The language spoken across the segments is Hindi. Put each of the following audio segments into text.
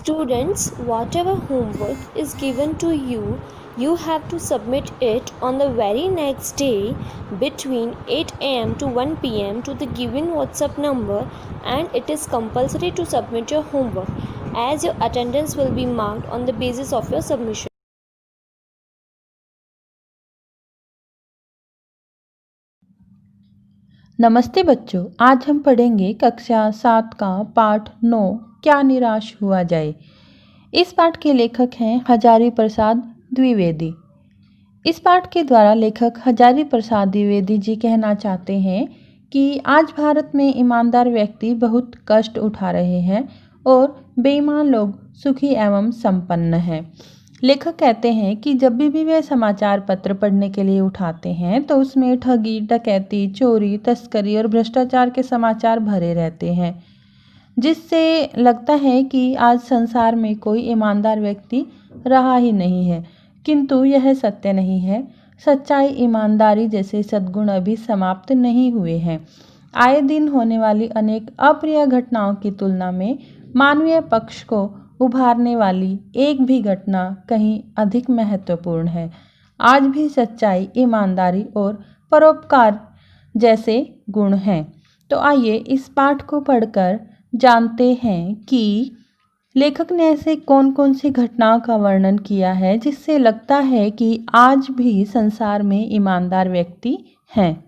Students, whatever homework is given to you, you have to submit it on the very next day between 8 am to 1 pm to the given WhatsApp number, and it is compulsory to submit your homework as your attendance will be marked on the basis of your submission. नमस्ते बच्चों, आज हम पढ़ेंगे कक्षा 7 का पाठ 9 क्या निराश हुआ जाए। इस पाठ के लेखक हैं हजारी प्रसाद द्विवेदी। इस पाठ के द्वारा लेखक हजारी प्रसाद द्विवेदी जी कहना चाहते हैं कि आज भारत में ईमानदार व्यक्ति बहुत कष्ट उठा रहे हैं और बेईमान लोग सुखी एवं संपन्न हैं। लेखक कहते हैं कि जब भी वे समाचार पत्र पढ़ने के लिए उठाते हैं तो उसमें ठगी, डकैती, चोरी, तस्करी और भ्रष्टाचार के समाचार भरे रहते हैं, जिससे लगता है कि आज संसार में कोई ईमानदार व्यक्ति रहा ही नहीं है। किंतु यह सत्य नहीं है। सच्चाई, ईमानदारी जैसे सद्गुण अभी समाप्त नहीं हुए हैं। आए दिन होने वाली अनेक अप्रिय घटनाओं की तुलना में मानवीय पक्ष को उभारने वाली एक भी घटना कहीं अधिक महत्वपूर्ण है। आज भी सच्चाई, ईमानदारी और परोपकार जैसे गुण हैं। तो आइए इस पाठ को पढ़कर जानते हैं कि लेखक ने ऐसे कौन कौन सी घटनाओं का वर्णन किया है जिससे लगता है कि आज भी संसार में ईमानदार व्यक्ति हैं।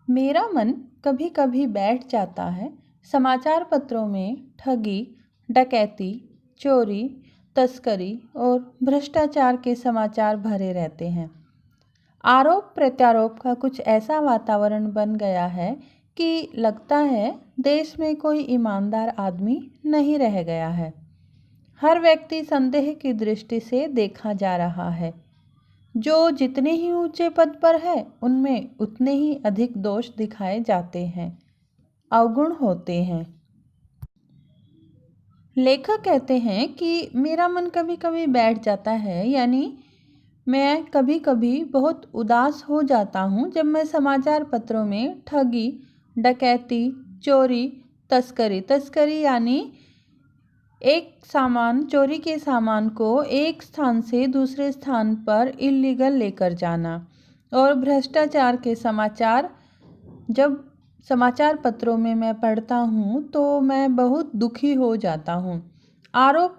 मेरा मन कभी कभी बैठ जाता है। समाचार पत्रों में ठगी, डकैती, चोरी, तस्करी और भ्रष्टाचार के समाचार भरे रहते हैं। आरोप प्रत्यारोप का कुछ ऐसा वातावरण बन गया है कि लगता है देश में कोई ईमानदार आदमी नहीं रह गया है। हर व्यक्ति संदेह की दृष्टि से देखा जा रहा है। जो जितने ही ऊंचे पद पर है उनमें उतने ही अधिक दोष दिखाए जाते हैं, अवगुण होते हैं। लेखक कहते हैं कि मेरा मन कभी कभी बैठ जाता है, यानी मैं कभी कभी बहुत उदास हो जाता हूँ जब मैं समाचार पत्रों में ठगी, डकैती, चोरी, तस्करी यानी चोरी के सामान को एक स्थान से दूसरे स्थान पर इल्लीगल लेकर जाना और भ्रष्टाचार के समाचार जब समाचार पत्रों में मैं पढ़ता हूँ तो मैं बहुत दुखी हो जाता हूँ। आरोप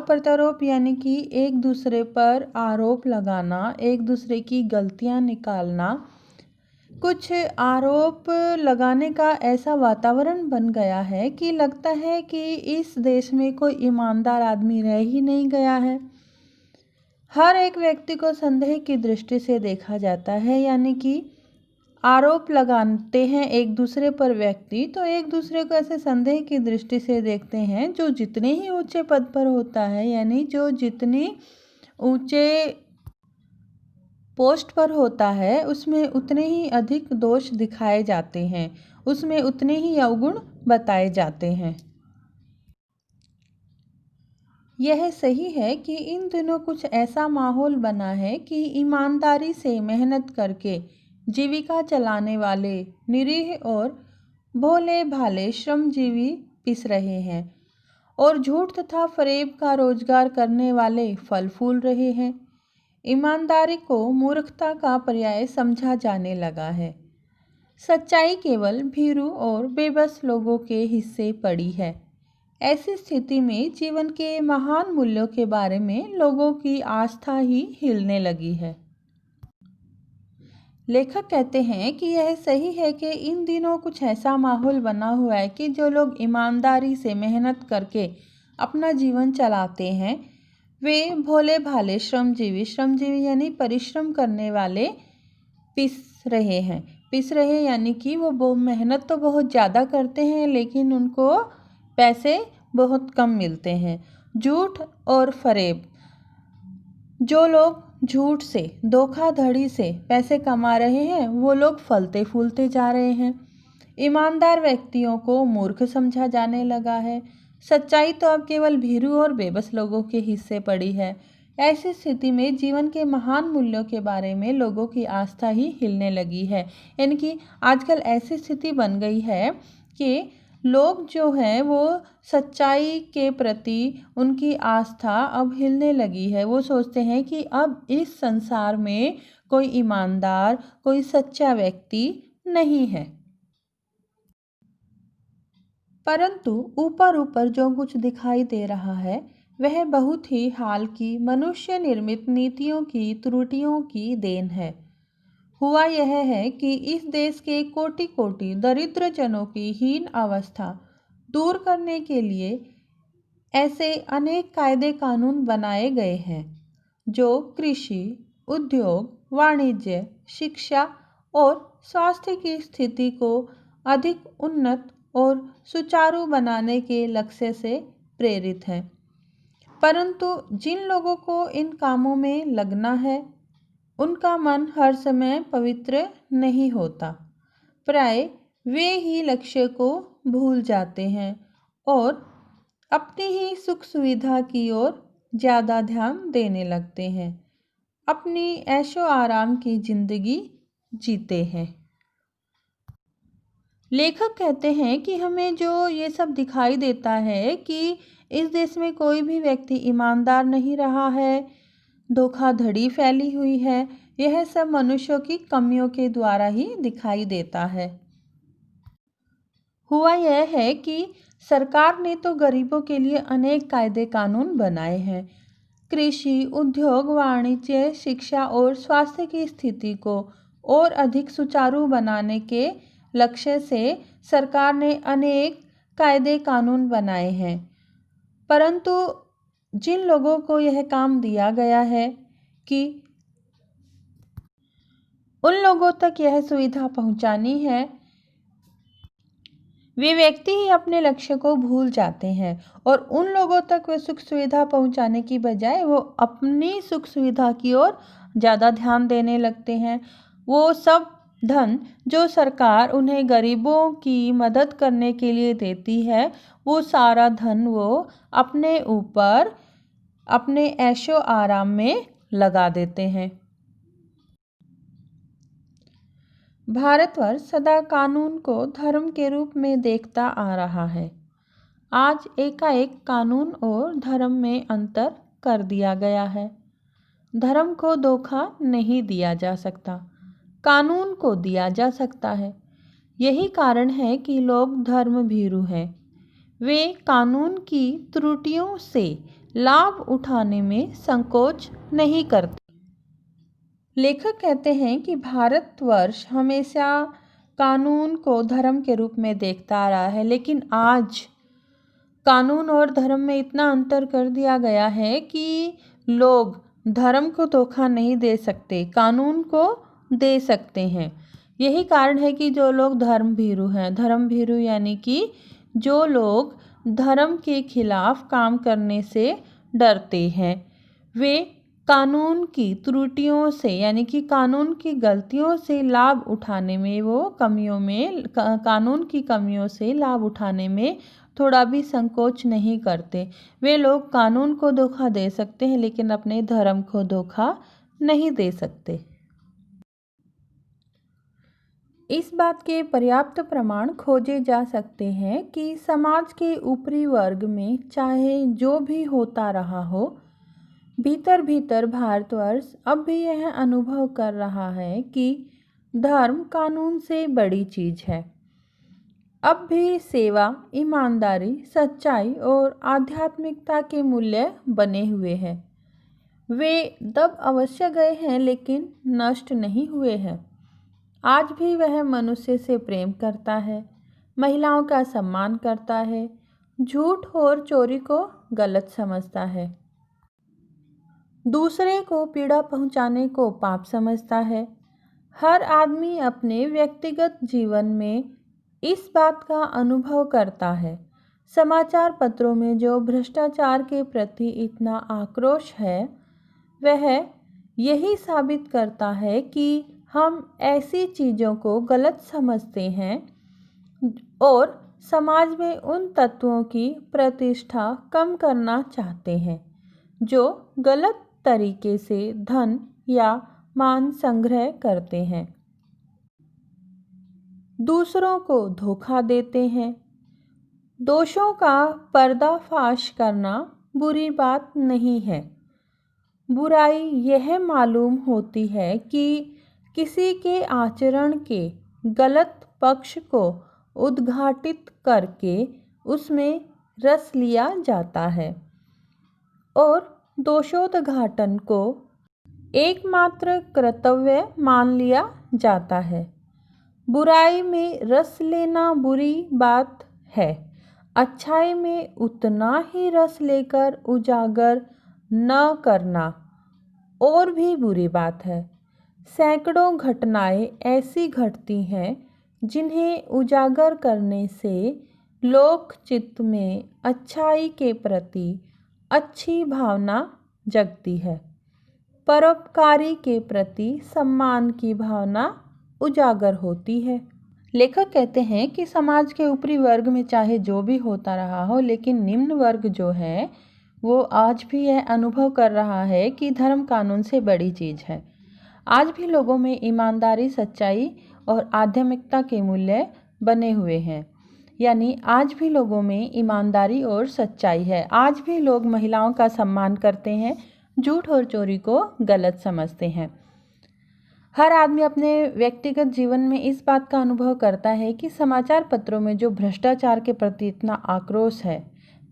प्रत्यारोप यानी कि एक दूसरे पर आरोप लगाना, एक दूसरे की गलतियाँ निकालना। कुछ आरोप लगाने का ऐसा वातावरण बन गया है कि लगता है कि इस देश में कोई ईमानदार आदमी रह ही नहीं गया है। हर एक व्यक्ति को संदेह की दृष्टि से देखा जाता है, यानी कि आरोप लगाते हैं एक दूसरे पर व्यक्ति तो एक दूसरे को ऐसे संदेह की दृष्टि से देखते हैं। जो जितने ही ऊंचे पद पर होता है, यानी जो जितने ऊंचे पोस्ट पर होता है उसमें उतने ही अधिक दोष दिखाए जाते हैं, उसमें उतने ही अवगुण बताए जाते हैं। यह सही है कि इन दिनों कुछ ऐसा माहौल बना है कि ईमानदारी से मेहनत करके जीविका चलाने वाले निरीह और भोले भाले श्रमजीवी पिस रहे हैं और झूठ तथा फरेब का रोजगार करने वाले फल फूल रहे हैं। ईमानदारी को मूर्खता का पर्याय समझा जाने लगा है। सच्चाई केवल भीरू और बेबस लोगों के हिस्से पड़ी है। ऐसी स्थिति में जीवन के महान मूल्यों के बारे में लोगों की आस्था ही हिलने लगी है। लेखक कहते हैं कि यह सही है कि इन दिनों कुछ ऐसा माहौल बना हुआ है कि जो लोग ईमानदारी से मेहनत करके अपना जीवन चलाते हैं वे भोले भाले श्रमजीवी यानी परिश्रम करने वाले पिस रहे यानी कि वो मेहनत तो बहुत ज़्यादा करते हैं लेकिन उनको पैसे बहुत कम मिलते हैं। झूठ और फरेब, जो लोग झूठ से, धोखाधड़ी से पैसे कमा रहे हैं वो लोग फलते फूलते जा रहे हैं। ईमानदार व्यक्तियों को मूर्ख समझा जाने लगा है। सच्चाई तो अब केवल भीरू और बेबस लोगों के हिस्से पड़ी है। ऐसी स्थिति में जीवन के महान मूल्यों के बारे में लोगों की आस्था ही हिलने लगी है। यानी कि आजकल ऐसी स्थिति बन गई है कि लोग जो हैं वो सच्चाई के प्रति उनकी आस्था अब हिलने लगी है। वो सोचते हैं कि अब इस संसार में कोई ईमानदार, कोई सच्चा व्यक्ति नहीं है। परंतु ऊपर ऊपर जो कुछ दिखाई दे रहा है वह बहुत ही हाल की मनुष्य निर्मित नीतियों की त्रुटियों की देन है। हुआ यह है कि इस देश के कोटि कोटि दरिद्र जनों की हीन अवस्था दूर करने के लिए ऐसे अनेक कायदे कानून बनाए गए हैं जो कृषि, उद्योग, वाणिज्य, शिक्षा और स्वास्थ्य की स्थिति को अधिक उन्नत और सुचारू बनाने के लक्ष्य से प्रेरित हैं। परंतु जिन लोगों को इन कामों में लगना है उनका मन हर समय पवित्र नहीं होता। प्राय वे ही लक्ष्य को भूल जाते हैं और अपनी ही सुख सुविधा की ओर ज़्यादा ध्यान देने लगते हैं, अपनी ऐशो आराम की जिंदगी जीते हैं। लेखक कहते हैं कि हमें जो ये सब दिखाई देता है कि इस देश में कोई भी व्यक्ति ईमानदार नहीं रहा है, धोखाधड़ी फैली हुई है, यह सब मनुष्यों की कमियों के द्वारा ही दिखाई देता है। हुआ यह है कि सरकार ने तो गरीबों के लिए अनेक कायदे कानून बनाए हैं। कृषि, उद्योग, वाणिज्य, शिक्षा और स्वास्थ्य की स्थिति को और अधिक सुचारू बनाने के लक्ष्य से सरकार ने अनेक कायदे कानून बनाए हैं। परंतु जिन लोगों को यह काम दिया गया है कि उन लोगों तक यह सुविधा पहुंचानी है, वे व्यक्ति ही अपने लक्ष्य को भूल जाते हैं और उन लोगों तक वे सुख सुविधा पहुंचाने की बजाय वो अपनी सुख सुविधा की ओर ज़्यादा ध्यान देने लगते हैं। वो सब धन जो सरकार उन्हें गरीबों की मदद करने के लिए देती है, वो सारा धन वो अपने ऊपर, अपने ऐशो आराम में लगा देते हैं। भारतवर्ष सदा कानून को धर्म के रूप में देखता आ रहा है। आज एकाएक कानून और धर्म में अंतर कर दिया गया है। धर्म को धोखा नहीं दिया जा सकता, कानून को दिया जा सकता है। यही कारण है कि लोग धर्म भीरू हैं। वे कानून की त्रुटियों से लाभ उठाने में संकोच नहीं करते। लेखक कहते हैं कि भारतवर्ष हमेशा कानून को धर्म के रूप में देखता आ रहा है, लेकिन आज कानून और धर्म में इतना अंतर कर दिया गया है कि लोग धर्म को धोखा नहीं दे सकते, कानून को दे सकते हैं। यही कारण है कि जो लोग धर्म भीरू हैं, धर्म भीरू यानी कि जो लोग धर्म के खिलाफ काम करने से डरते हैं, वे कानून की त्रुटियों से यानी कि कानून की गलतियों से लाभ उठाने में, वो कमियों में, कानून की कमियों से लाभ उठाने में थोड़ा भी संकोच नहीं करते। वे लोग कानून को धोखा दे सकते हैं लेकिन अपने धर्म को धोखा नहीं दे सकते। इस बात के पर्याप्त प्रमाण खोजे जा सकते हैं कि समाज के ऊपरी वर्ग में चाहे जो भी होता रहा हो, भीतर भीतर भारतवर्ष अब भी यह अनुभव कर रहा है कि धर्म कानून से बड़ी चीज़ है। अब भी सेवा, ईमानदारी, सच्चाई और आध्यात्मिकता के मूल्य बने हुए हैं। वे दब अवश्य गए हैं लेकिन नष्ट नहीं हुए हैं। आज भी वह मनुष्य से प्रेम करता है, महिलाओं का सम्मान करता है, झूठ और चोरी को गलत समझता है, दूसरे को पीड़ा पहुंचाने को पाप समझता है। हर आदमी अपने व्यक्तिगत जीवन में इस बात का अनुभव करता है। समाचार पत्रों में जो भ्रष्टाचार के प्रति इतना आक्रोश है, वह यही साबित करता है कि हम ऐसी चीज़ों को गलत समझते हैं और समाज में उन तत्वों की प्रतिष्ठा कम करना चाहते हैं जो गलत तरीके से धन या मान संग्रह करते हैं, दूसरों को धोखा देते हैं, दोषों का पर्दाफाश करना बुरी बात नहीं है। बुराई यह मालूम होती है कि किसी के आचरण के गलत पक्ष को उद्घाटित करके उसमें रस लिया जाता है और दोषोद्घाटन को एकमात्र कर्तव्य मान लिया जाता है। बुराई में रस लेना बुरी बात है। अच्छाई में उतना ही रस लेकर उजागर न करना और भी बुरी बात है। सैकड़ों घटनाएं ऐसी घटती हैं जिन्हें उजागर करने से लोक चित्त में अच्छाई के प्रति अच्छी भावना जगती है। परोपकारी के प्रति सम्मान की भावना उजागर होती है। लेखक कहते हैं कि समाज के ऊपरी वर्ग में चाहे जो भी होता रहा हो, लेकिन निम्न वर्ग जो है वो आज भी यह अनुभव कर रहा है कि धर्म कानून से बड़ी चीज़ है। आज भी लोगों में ईमानदारी, सच्चाई और आध्यात्मिकता के मूल्य बने हुए हैं। यानी आज भी लोगों में ईमानदारी और सच्चाई है। आज भी लोग महिलाओं का सम्मान करते हैं, झूठ और चोरी को गलत समझते हैं। हर आदमी अपने व्यक्तिगत जीवन में इस बात का अनुभव करता है कि समाचार पत्रों में जो भ्रष्टाचार के प्रति इतना आक्रोश है,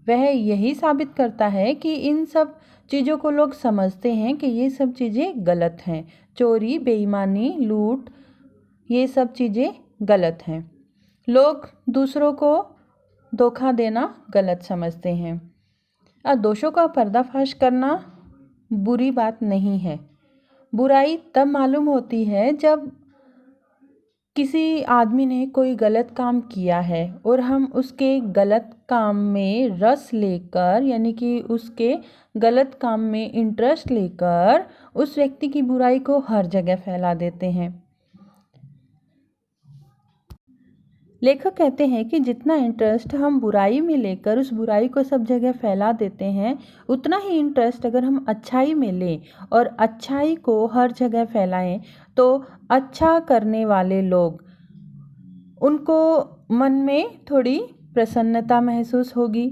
वह यही साबित करता है कि इन सब चीज़ों को लोग समझते हैं कि ये सब चीज़ें गलत हैं। चोरी, बेईमानी, लूट, ये सब चीज़ें गलत हैं। लोग दूसरों को धोखा देना गलत समझते हैं। और दोषों का पर्दाफाश करना बुरी बात नहीं है। बुराई तब मालूम होती है जब किसी आदमी ने कोई गलत काम किया है और हम उसके गलत काम में रस लेकर, यानी कि उसके गलत काम में इंटरेस्ट लेकर उस व्यक्ति की बुराई को हर जगह फैला देते हैं। लेखक कहते हैं कि जितना इंटरेस्ट हम बुराई में लेकर उस बुराई को सब जगह फैला देते हैं, उतना ही इंटरेस्ट अगर हम अच्छाई में लें और अच्छाई को हर जगह फैलाएं तो अच्छा करने वाले लोग, उनको मन में थोड़ी प्रसन्नता महसूस होगी।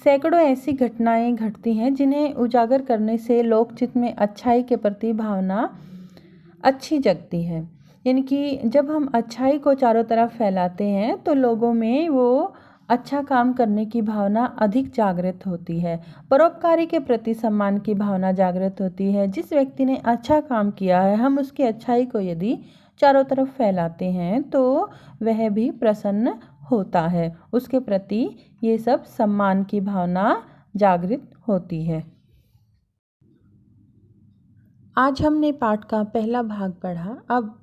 सैकड़ों ऐसी घटनाएं घटती हैं जिन्हें उजागर करने से लोकचित्त में अच्छाई के प्रति भावना अच्छी जगती है। यानी कि जब हम अच्छाई को चारों तरफ फैलाते हैं तो लोगों में वो अच्छा काम करने की भावना अधिक जागृत होती है। परोपकारी के प्रति सम्मान की भावना जागृत होती है। जिस व्यक्ति ने अच्छा काम किया है, हम उसकी अच्छाई को यदि चारों तरफ फैलाते हैं तो वह भी प्रसन्न होता है। उसके प्रति ये सब सम्मान की भावना जागृत होती है। आज हमने पाठ का पहला भाग पढ़ा। अब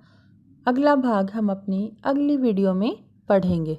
अगला भाग हम अपनी अगली वीडियो में पढ़ेंगे।